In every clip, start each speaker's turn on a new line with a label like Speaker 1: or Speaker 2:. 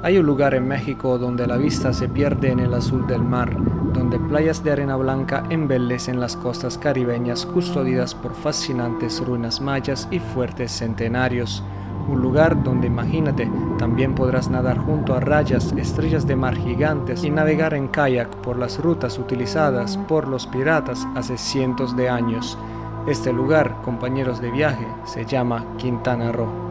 Speaker 1: Hay un lugar en México donde la vista se pierde en el azul del mar, donde playas de arena blanca embellecen las costas caribeñas custodiadas por fascinantes ruinas mayas y fuertes centenarios. Un lugar donde, imagínate, también podrás nadar junto a rayas, estrellas de mar gigantes y navegar en kayak por las rutas utilizadas por los piratas hace cientos de años. Este lugar, compañeros de viaje, se llama Quintana Roo.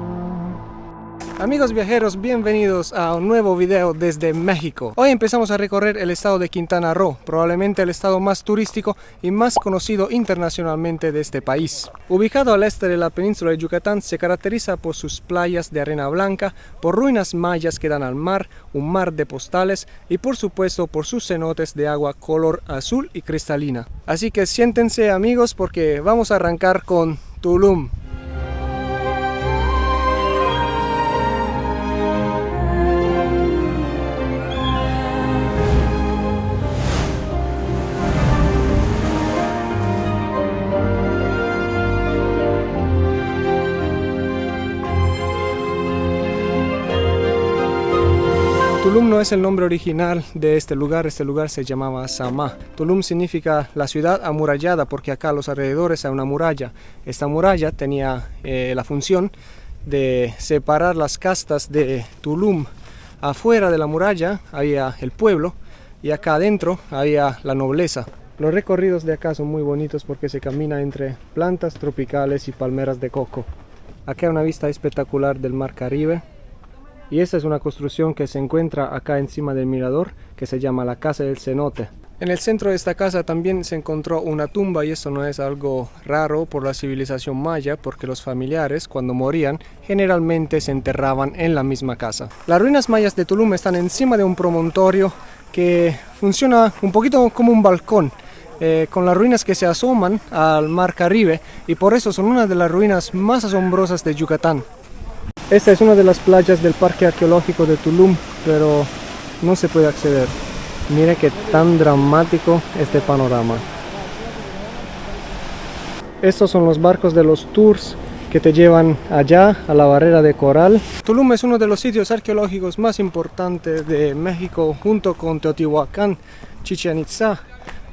Speaker 1: Amigos viajeros, bienvenidos a un nuevo video desde México. Hoy empezamos a recorrer el estado de Quintana Roo, probablemente el estado más turístico y más conocido internacionalmente de este país. Ubicado al este de la península de Yucatán, se caracteriza por sus playas de arena blanca, por ruinas mayas que dan al mar, un mar de postales y por supuesto por sus cenotes de agua color azul y cristalina. Así que siéntense amigos porque vamos a arrancar con Tulum. Tulum no es el nombre original de este lugar se llamaba Samá. Tulum significa la ciudad amurallada porque acá a los alrededores hay una muralla. Esta muralla tenía la función de separar las castas de Tulum. Afuera de la muralla había el pueblo y acá adentro había la nobleza. Los recorridos de acá son muy bonitos porque se camina entre plantas tropicales y palmeras de coco. Acá hay una vista espectacular del mar Caribe. Y esta es una construcción que se encuentra acá encima del mirador, que se llama la Casa del Cenote. En el centro de esta casa también se encontró una tumba y esto no es algo raro por la civilización maya, porque los familiares cuando morían generalmente se enterraban en la misma casa. Las ruinas mayas de Tulum están encima de un promontorio que funciona un poquito como un balcón. Con las ruinas que se asoman al mar Caribe y por eso son una de las ruinas más asombrosas de Yucatán. Esta es una de las playas del Parque Arqueológico de Tulum, pero no se puede acceder. Mire qué tan dramático este panorama. Estos son los barcos de los tours que te llevan allá a la barrera de coral. Tulum es uno de los sitios arqueológicos más importantes de México junto con Teotihuacán, Chichén Itzá,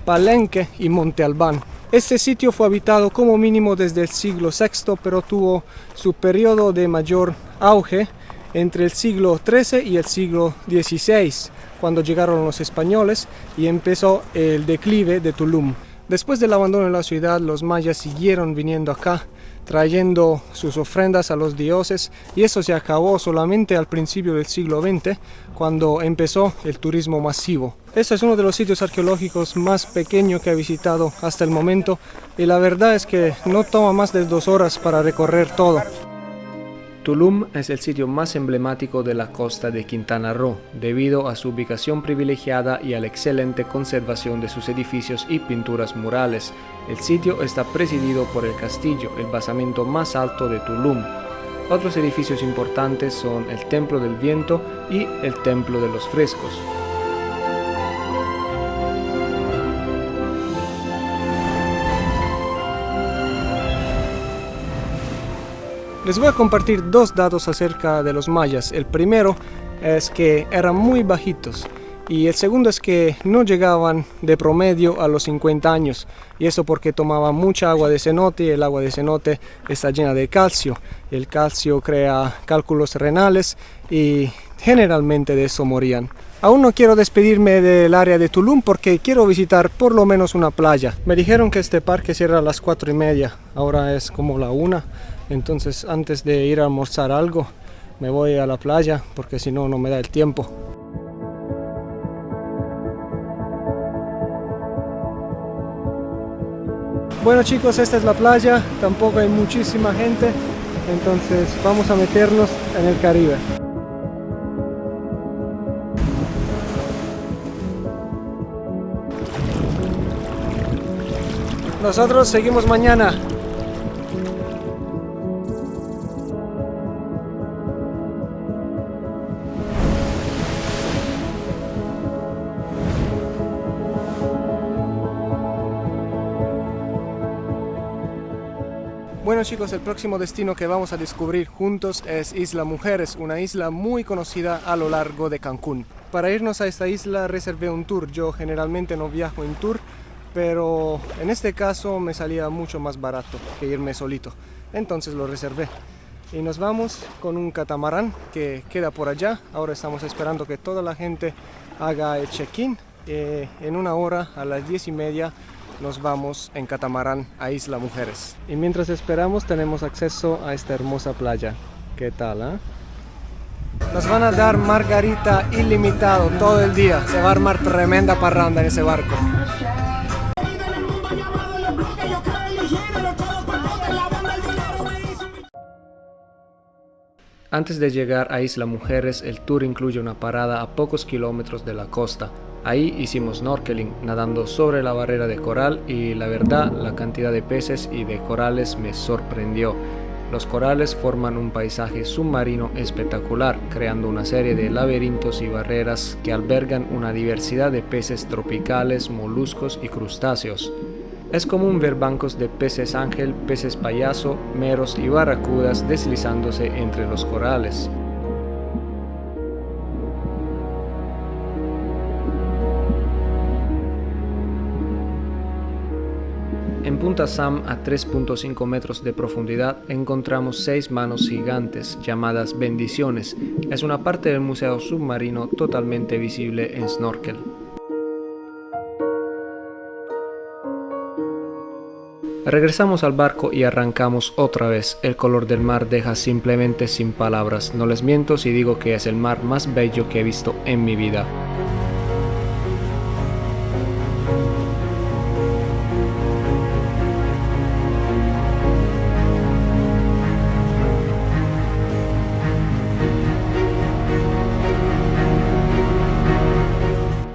Speaker 1: Palenque y Monte Albán. Este sitio fue habitado como mínimo desde el siglo VI, pero tuvo su periodo de mayor auge entre el siglo XIII y el siglo XVI, cuando llegaron los españoles y empezó el declive de Tulum. Después del abandono de la ciudad, los mayas siguieron viniendo acá, trayendo sus ofrendas a los dioses, y eso se acabó solamente al principio del siglo XX, cuando empezó el turismo masivo. Este es uno de los sitios arqueológicos más pequeños que he visitado hasta el momento, y la verdad es que no toma más de 2 horas para recorrer todo. Tulum es el sitio más emblemático de la costa de Quintana Roo, debido a su ubicación privilegiada y a la excelente conservación de sus edificios y pinturas murales. El sitio está presidido por el castillo, el basamento más alto de Tulum. Otros edificios importantes son el Templo del Viento y el Templo de los Frescos. Les voy a compartir 2 datos acerca de los mayas. El primero es que eran muy bajitos y el segundo es que no llegaban de promedio a los 50 años. Y eso porque tomaban mucha agua de cenote y el agua de cenote está llena de calcio. El calcio crea cálculos renales y generalmente de eso morían. Aún no quiero despedirme del área de Tulum porque quiero visitar por lo menos una playa. Me dijeron que este parque cierra a las 4:30, ahora es como la 1. Entonces antes de ir a almorzar algo me voy a la playa porque si no, no me da el tiempo. Bueno chicos, esta es la playa, tampoco hay muchísima gente, entonces vamos a meternos en el Caribe. Nosotros seguimos mañana. Bueno Bueno chicos, el próximo destino que vamos a descubrir juntos es Isla Mujeres, una isla muy conocida a lo largo de Cancún. Para irnos a esta isla reservé un tour. Yo generalmente no viajo en tour, pero en este caso me salía mucho más barato que irme solito. Entonces lo reservé. Y nos vamos con un catamarán que queda por allá. Ahora estamos esperando que toda la gente haga el check-in. En una hora, a las 10:30, nos vamos en catamarán a Isla Mujeres. Y mientras esperamos tenemos acceso a esta hermosa playa. ¿Qué tal, eh? Nos van a dar margarita ilimitado todo el día. Se va a armar tremenda parranda en ese barco. Antes de llegar a Isla Mujeres, el tour incluye una parada a pocos kilómetros de la costa. Ahí hicimos snorkeling, nadando sobre la barrera de coral, y la verdad, la cantidad de peces y de corales me sorprendió. Los corales forman un paisaje submarino espectacular, creando una serie de laberintos y barreras que albergan una diversidad de peces tropicales, moluscos y crustáceos. Es común ver bancos de peces ángel, peces payaso, meros y barracudas deslizándose entre los corales. En Punta Sam, a 3.5 metros de profundidad, encontramos 6 manos gigantes llamadas bendiciones. Es una parte del museo submarino totalmente visible en snorkel. Regresamos al barco y arrancamos otra vez. El color del mar deja simplemente sin palabras. No les miento si digo que es el mar más bello que he visto en mi vida.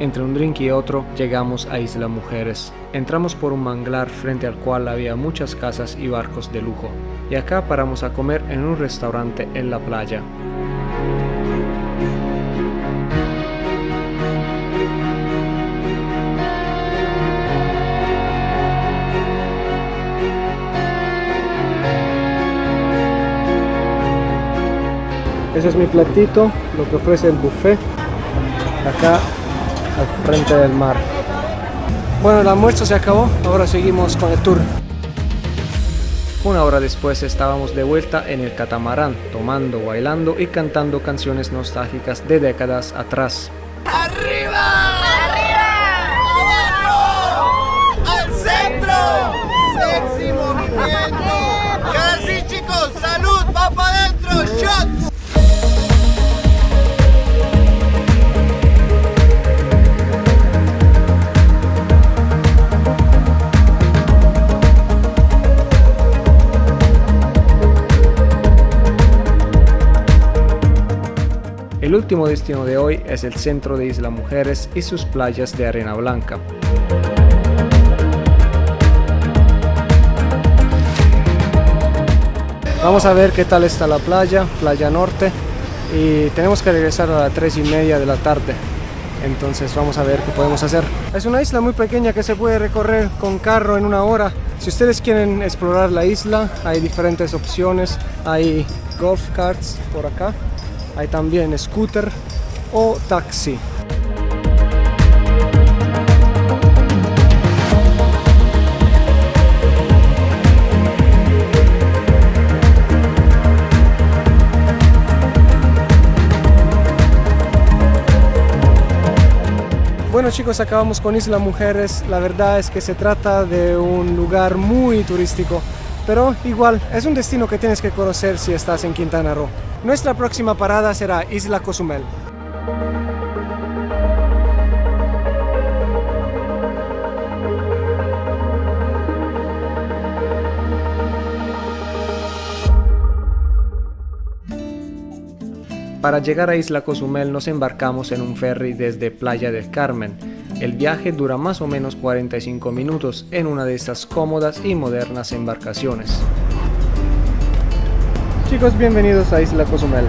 Speaker 1: Entre un drink y otro, llegamos a Isla Mujeres. Entramos por un manglar frente al cual había muchas casas y barcos de lujo. Y acá paramos a comer en un restaurante en la playa. Ese es mi platito, lo que ofrece el buffet. Acá al frente del mar. Bueno, el almuerzo se acabó, ahora seguimos con el tour. Una hora después estábamos de vuelta en el catamarán, tomando, bailando y cantando canciones nostálgicas de décadas atrás.
Speaker 2: ¡Arriba! ¡Arriba! ¡Abajo! ¡Al centro! ¡Sexy movimiento! Y ahora sí, chicos, salud, va para adentro, shot.
Speaker 1: El último destino de hoy es el centro de Isla Mujeres y sus playas de arena blanca. Vamos a ver qué tal está la playa, Playa Norte, y tenemos que regresar a las 3:30 de la tarde. Entonces vamos a ver qué podemos hacer. Es una isla muy pequeña que se puede recorrer con carro en una hora. Si ustedes quieren explorar la isla, hay diferentes opciones. Hay golf carts por acá. Hay también scooter o taxi. Bueno chicos, acabamos con Isla Mujeres. La verdad es que se trata de un lugar muy turístico, pero igual es un destino que tienes que conocer si estás en Quintana Roo. Nuestra próxima parada será Isla Cozumel. Para llegar a Isla Cozumel nos embarcamos en un ferry desde Playa del Carmen. El viaje dura más o menos 45 minutos en una de estas cómodas y modernas embarcaciones. Chicos, bienvenidos a Isla Cozumel.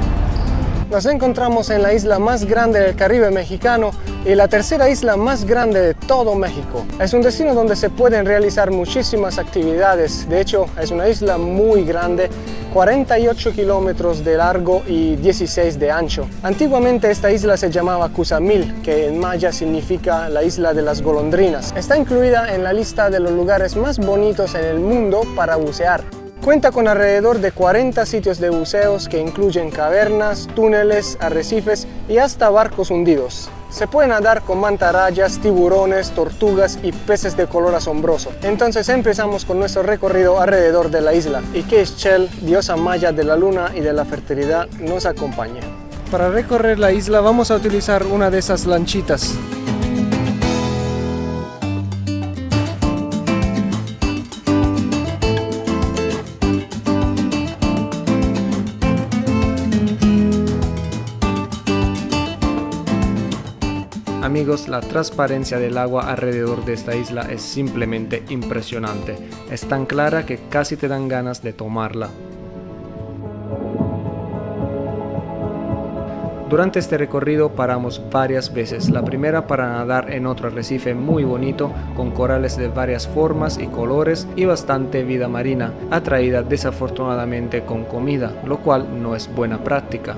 Speaker 1: Nos encontramos en la isla más grande del Caribe mexicano y la tercera isla más grande de todo México. Es un destino donde se pueden realizar muchísimas actividades. De hecho, es una isla muy grande, 48 kilómetros de largo y 16 de ancho. Antiguamente esta isla se llamaba Cuzamil, que en maya significa la isla de las golondrinas. Está incluida en la lista de los lugares más bonitos en el mundo para bucear. Cuenta con alrededor de 40 sitios de buceos que incluyen cavernas, túneles, arrecifes y hasta barcos hundidos. Se puede nadar con mantarrayas, tiburones, tortugas y peces de color asombroso. Entonces empezamos con nuestro recorrido alrededor de la isla y que Ixchel, diosa maya de la luna y de la fertilidad, nos acompañe. Para recorrer la isla vamos a utilizar una de esas lanchitas. Amigos, la transparencia del agua alrededor de esta isla es simplemente impresionante. Es tan clara que casi te dan ganas de tomarla. Durante este recorrido paramos varias veces. La primera para nadar en otro arrecife muy bonito, con corales de varias formas y colores y bastante vida marina, atraída desafortunadamente con comida, lo cual no es buena práctica.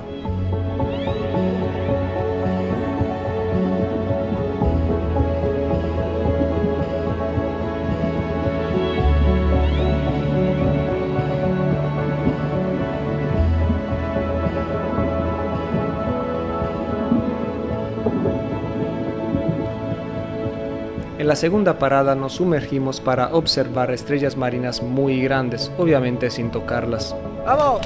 Speaker 1: En la segunda parada nos sumergimos para observar estrellas marinas muy grandes, obviamente sin tocarlas. ¡Vamos!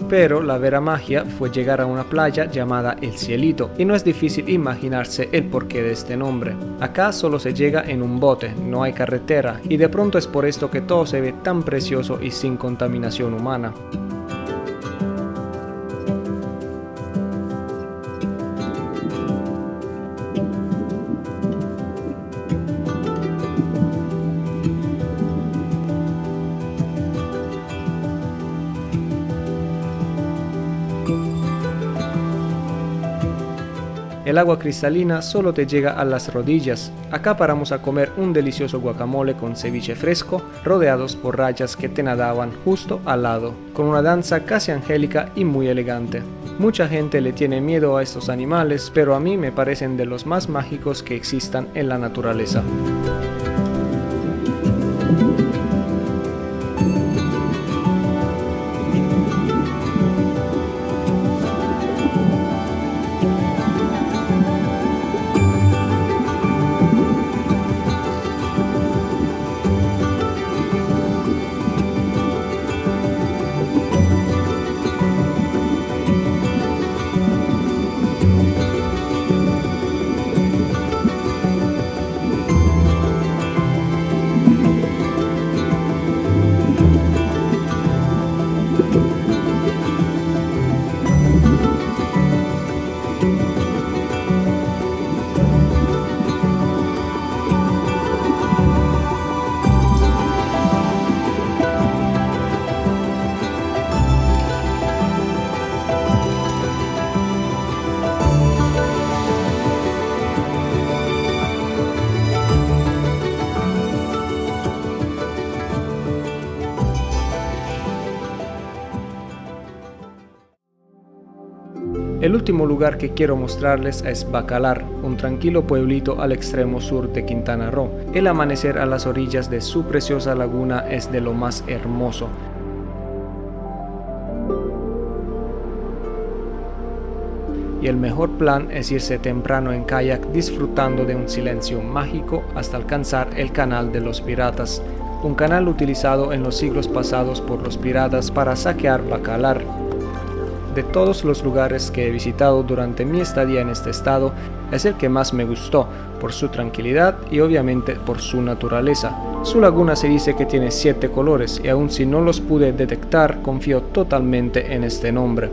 Speaker 1: Pero la vera magia fue llegar a una playa llamada El Cielito, y no es difícil imaginarse el porqué de este nombre. Acá solo se llega en un bote, no hay carretera, y de pronto es por esto que todo se ve tan precioso y sin contaminación humana. El agua cristalina solo te llega a las rodillas. Acá paramos a comer un delicioso guacamole con ceviche fresco, rodeados por rayas que te nadaban justo al lado, con una danza casi angélica y muy elegante. Mucha gente le tiene miedo a estos animales, pero a mí me parecen de los más mágicos que existan en la naturaleza. El último lugar que quiero mostrarles es Bacalar, un tranquilo pueblito al extremo sur de Quintana Roo. El amanecer a las orillas de su preciosa laguna es de lo más hermoso. Y el mejor plan es irse temprano en kayak disfrutando de un silencio mágico hasta alcanzar el Canal de los Piratas. un canal utilizado en los siglos pasados por los piratas para saquear Bacalar. De todos los lugares que he visitado durante mi estadía en este estado, es el que más me gustó, por su tranquilidad y obviamente por su naturaleza. Su laguna se dice que tiene 7 colores y aun si no los pude detectar, confío totalmente en este nombre.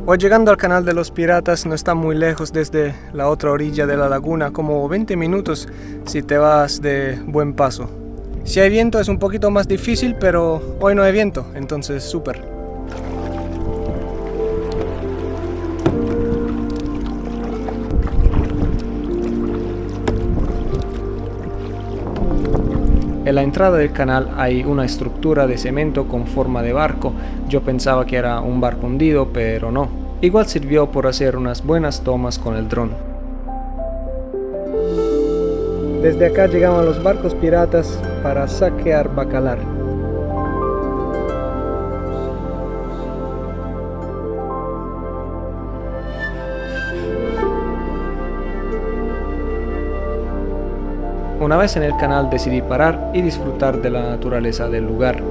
Speaker 1: Hoy llegando al canal de los piratas, no está muy lejos desde la otra orilla de la laguna, como 20 minutos si te vas de buen paso. Si hay viento es un poquito más difícil, pero hoy no hay viento, entonces súper. En la entrada del canal hay una estructura de cemento con forma de barco. Yo pensaba que era un barco hundido, pero no. Igual sirvió por hacer unas buenas tomas con el dron. Desde acá llegaban los barcos piratas para saquear Bacalar. Una vez en el canal decidí parar y disfrutar de la naturaleza del lugar.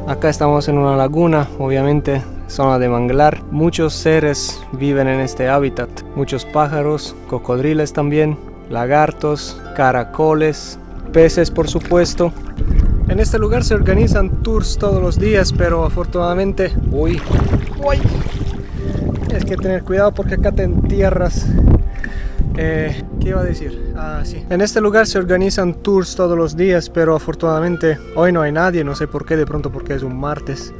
Speaker 1: Acá estamos en una laguna, obviamente zona de manglar. Muchos seres viven en este hábitat, muchos pájaros, cocodrilos también, lagartos, caracoles, peces por supuesto. En este lugar se organizan tours todos los días, pero afortunadamente... ¡Uy! Es que tener cuidado porque acá te entierras. ¿Qué iba a decir? Sí. En este lugar se organizan tours todos los días, pero afortunadamente hoy no hay nadie. No sé por qué, de pronto porque es un martes.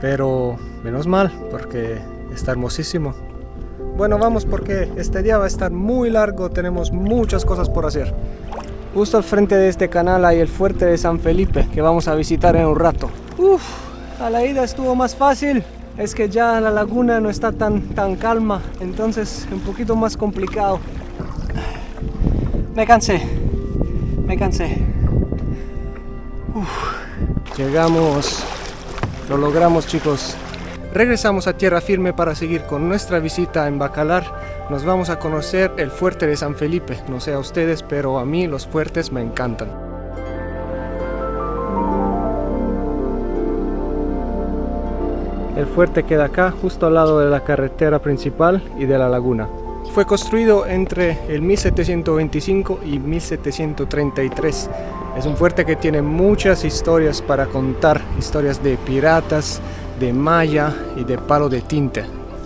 Speaker 1: Pero menos mal, porque está hermosísimo. Bueno, vamos porque este día va a estar muy largo. Tenemos muchas cosas por hacer. Justo al frente de este canal hay el fuerte de San Felipe, que vamos a visitar en un rato. A la ida estuvo más fácil. Es que ya la laguna no está tan calma, entonces un poquito más complicado. Me cansé. Llegamos, lo logramos chicos. Regresamos a tierra firme para seguir con nuestra visita en Bacalar. Nos vamos a conocer el fuerte de San Felipe. No sé a ustedes, pero a mí los fuertes me encantan. El fuerte queda acá, justo al lado de la carretera principal y de la laguna. Fue construido entre el 1725 y 1733. Es un fuerte que tiene muchas historias para contar, historias de piratas, de malla y de palo de tinte.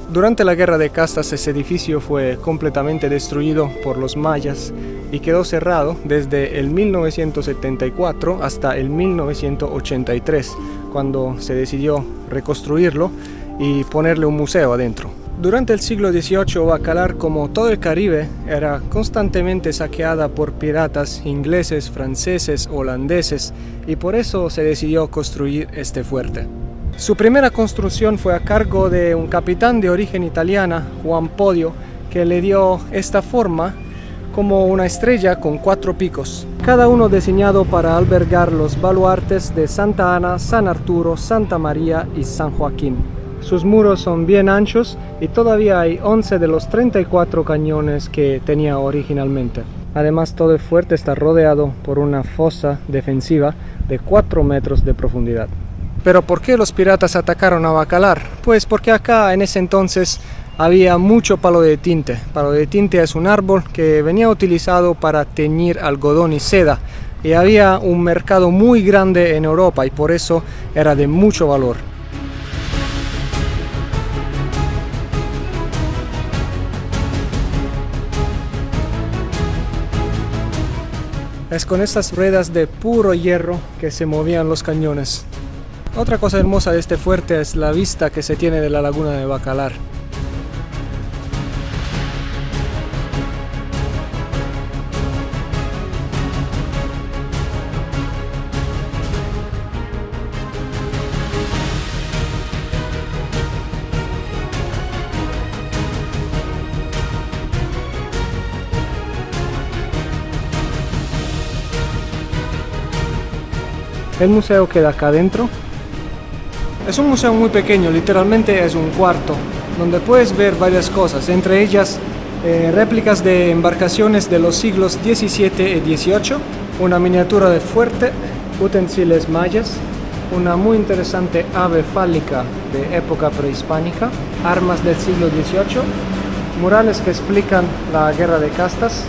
Speaker 1: Durante la guerra de castas ese edificio fue completamente destruido por los mayas y quedó cerrado desde el 1974 hasta el 1983, cuando se decidió reconstruirlo y ponerle un museo adentro. Durante el siglo XVIII, Bacalar, como todo el Caribe, era constantemente saqueada por piratas ingleses, franceses, holandeses, y por eso se decidió construir este fuerte. Su primera construcción fue a cargo de un capitán de origen italiana, Juan Podio, que le dio esta forma como una estrella con 4 picos, cada uno diseñado para albergar los baluartes de Santa Ana, San Arturo, Santa María y San Joaquín. Sus muros son bien anchos y todavía hay 11 de los 34 cañones que tenía originalmente. Además, todo el fuerte está rodeado por una fosa defensiva de 4 metros de profundidad. Pero ¿por qué los piratas atacaron a Bacalar? Pues porque acá en ese entonces había mucho palo de tinte. Palo de tinte es un árbol que venía utilizado para teñir algodón y seda, y había un mercado muy grande en Europa y por eso era de mucho valor. Es con estas ruedas de puro hierro que se movían los cañones. Otra cosa hermosa de este fuerte es la vista que se tiene de la laguna de Bacalar. El museo queda acá adentro. Es un museo muy pequeño, literalmente es un cuarto. donde puedes ver varias cosas, entre ellas réplicas de embarcaciones de los siglos XVII y XVIII, una miniatura de fuerte, utensilios mayas, una muy interesante ave fálica de época prehispánica, armas del siglo XVIII, murales que explican la guerra de castas.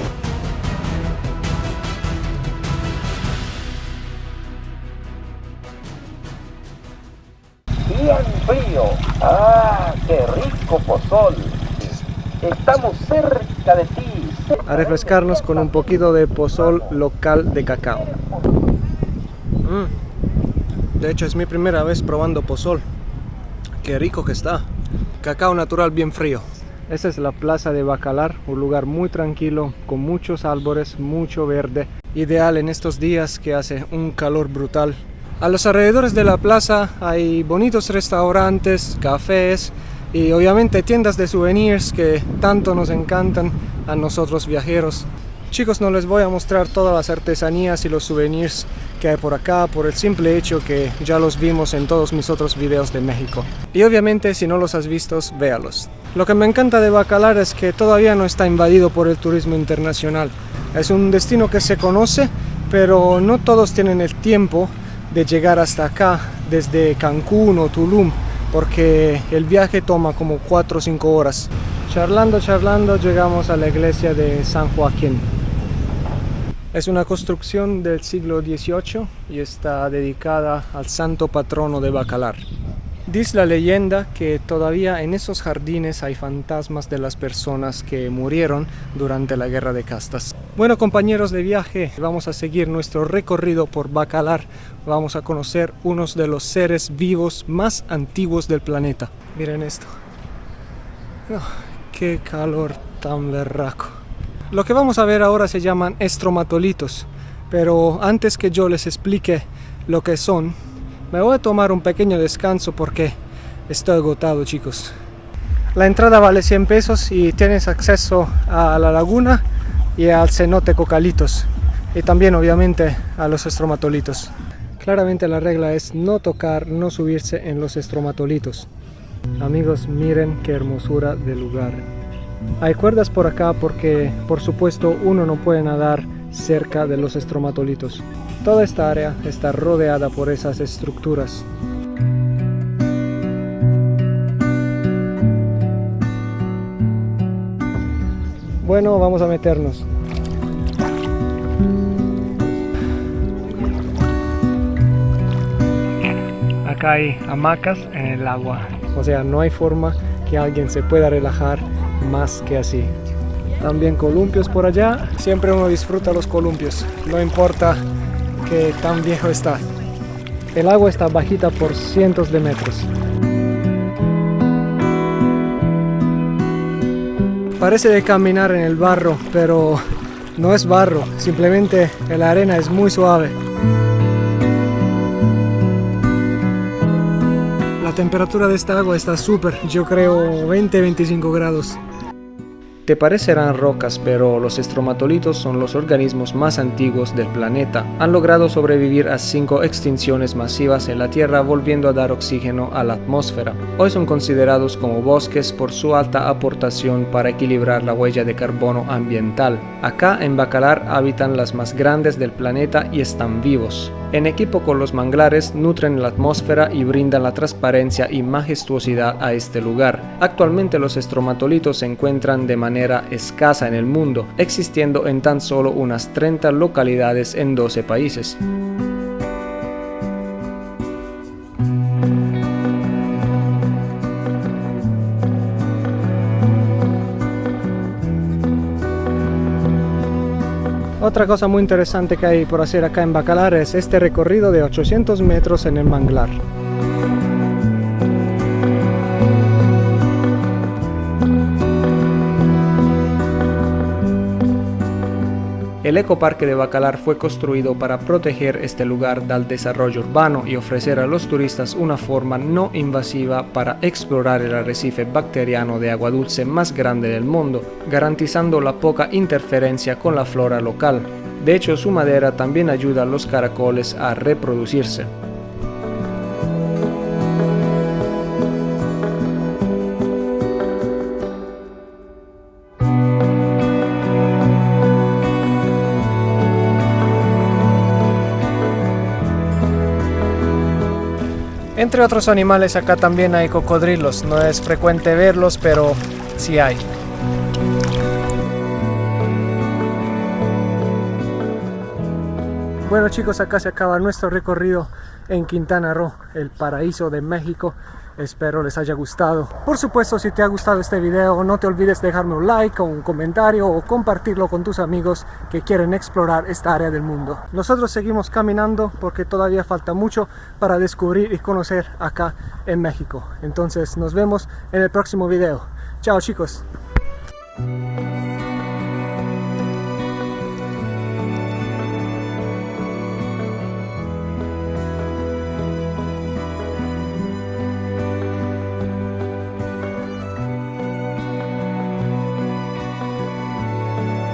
Speaker 3: Bien frío. ¡Ah, qué rico pozol! Estamos cerca de ti.
Speaker 1: A refrescarnos con un poquito de pozol local de cacao. De hecho es mi primera vez probando pozol. Qué rico que está. Cacao natural bien frío. Esta es la plaza de Bacalar, un lugar muy tranquilo, con muchos árboles, mucho verde. Ideal en estos días que hace un calor brutal. A los alrededores de la plaza hay bonitos restaurantes, cafés y obviamente tiendas de souvenirs que tanto nos encantan a nosotros viajeros. Chicos, no les voy a mostrar todas las artesanías y los souvenirs que hay por acá por el simple hecho que ya los vimos en todos mis otros videos de México. Y obviamente si no los has visto, véalos. Lo que me encanta de Bacalar es que todavía no está invadido por el turismo internacional. Es un destino que se conoce, pero no todos tienen el tiempo de llegar hasta acá desde Cancún o Tulum, porque el viaje toma como 4 o 5 horas. Charlando llegamos a la iglesia de San Joaquín. Es una construcción del siglo XVIII y está dedicada al santo patrono de Bacalar. Dice la leyenda que todavía en esos jardines hay fantasmas de las personas que murieron durante la guerra de castas. Bueno, compañeros de viaje, vamos a seguir nuestro recorrido por Bacalar. Vamos a conocer unos de los seres vivos más antiguos del planeta. Miren esto. Qué calor tan berraco. Lo que vamos a ver ahora se llaman estromatolitos, pero antes que yo les explique lo que son, me voy a tomar un pequeño descanso porque estoy agotado, chicos. La entrada vale 100 pesos y tienes acceso a la laguna y al cenote Cocalitos, y también obviamente a los estromatolitos. Claramente la regla es no tocar, no subirse en los estromatolitos. Amigos, miren qué hermosura de lugar. Hay cuerdas por acá porque, por supuesto, uno no puede nadar cerca de los estromatolitos. Toda esta área está rodeada por esas estructuras. Bueno, vamos a meternos. Acá hay hamacas en el agua. O sea, no hay forma que alguien se pueda relajar más que así. También columpios por allá. Siempre uno disfruta los columpios, no importa que tan viejo está. El agua está bajita por cientos de metros. Parece de caminar en el barro, pero no es barro, simplemente la arena es muy suave. La temperatura de esta agua está súper, yo creo 20-25 grados. Te parecerán rocas, pero los estromatolitos son los organismos más antiguos del planeta. Han logrado sobrevivir a 5 extinciones masivas en la Tierra, volviendo a dar oxígeno a la atmósfera. Hoy son considerados como bosques por su alta aportación para equilibrar la huella de carbono ambiental. Acá en Bacalar habitan las más grandes del planeta y están vivos. En equipo con los manglares, nutren la atmósfera y brindan la transparencia y majestuosidad a este lugar. Actualmente los estromatolitos se encuentran de manera escasa en el mundo, existiendo en tan solo unas 30 localidades en 12 países. Otra cosa muy interesante que hay por hacer acá en Bacalar es este recorrido de 800 metros en el manglar. El ecoparque de Bacalar fue construido para proteger este lugar del desarrollo urbano y ofrecer a los turistas una forma no invasiva para explorar el arrecife bacteriano de agua dulce más grande del mundo, garantizando la poca interferencia con la flora local. De hecho, su madera también ayuda a los caracoles a reproducirse. Entre otros animales, acá también hay cocodrilos. No es frecuente verlos, pero sí hay. Bueno chicos, acá se acaba nuestro recorrido en Quintana Roo, el paraíso de México. Espero les haya gustado. Por supuesto, si te ha gustado este video, no te olvides dejarme un like o un comentario o compartirlo con tus amigos que quieren explorar esta área del mundo. Nosotros seguimos caminando porque todavía falta mucho para descubrir y conocer acá en México. Entonces nos vemos en el próximo video. Chao chicos.